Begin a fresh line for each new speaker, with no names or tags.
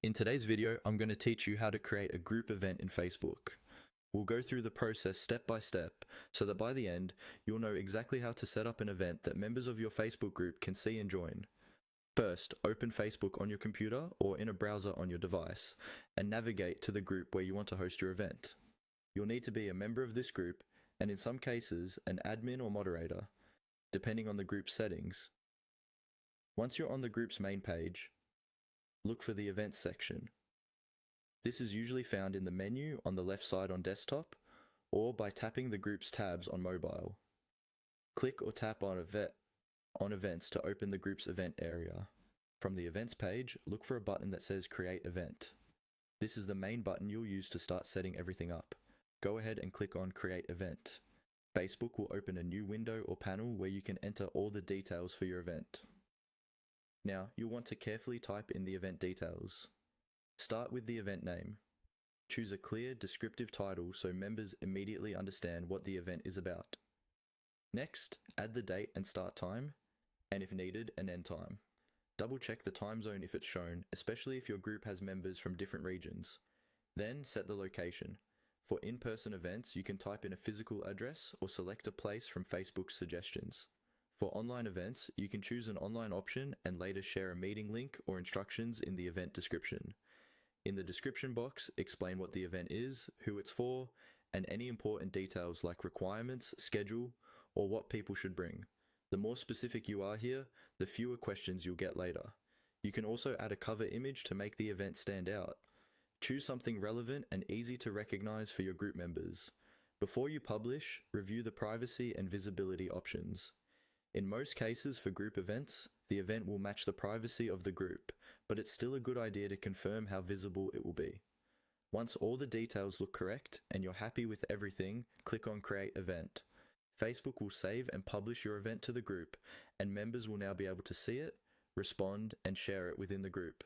In today's video, I'm going to teach you how to create a group event in Facebook. We'll go through the process step by step so that by the end, you'll know exactly how to set up an event that members of your Facebook group can see and join. First, open Facebook on your computer or in a browser on your device and navigate to the group where you want to host your event. You'll need to be a member of this group and in some cases, an admin or moderator, depending on the group's settings. Once you're on the group's main page, look for the Events section. This is usually found in the menu on the left side on desktop or by tapping the group's tabs on mobile. Click or tap on Events to open the group's event area. From the Events page, look for a button that says Create Event. This is the main button you'll use to start setting everything up. Go ahead and click on Create Event. Facebook will open a new window or panel where you can enter all the details for your event. Now, you'll want to carefully type in the event details. Start with the event name. Choose a clear, descriptive title so members immediately understand what the event is about. Next, add the date and start time, and if needed, an end time. Double check the time zone if it's shown, especially if your group has members from different regions. Then set the location. For in-person events, you can type in a physical address or select a place from Facebook's suggestions. For online events, you can choose an online option and later share a meeting link or instructions in the event description. In the description box, explain what the event is, who it's for, and any important details like requirements, schedule, or what people should bring. The more specific you are here, the fewer questions you'll get later. You can also add a cover image to make the event stand out. Choose something relevant and easy to recognize for your group members. Before you publish, review the privacy and visibility options. In most cases for group events, the event will match the privacy of the group, but it's still a good idea to confirm how visible it will be. Once all the details look correct and you're happy with everything, click on Create Event. Facebook will save and publish your event to the group, and members will now be able to see it, respond, and share it within the group.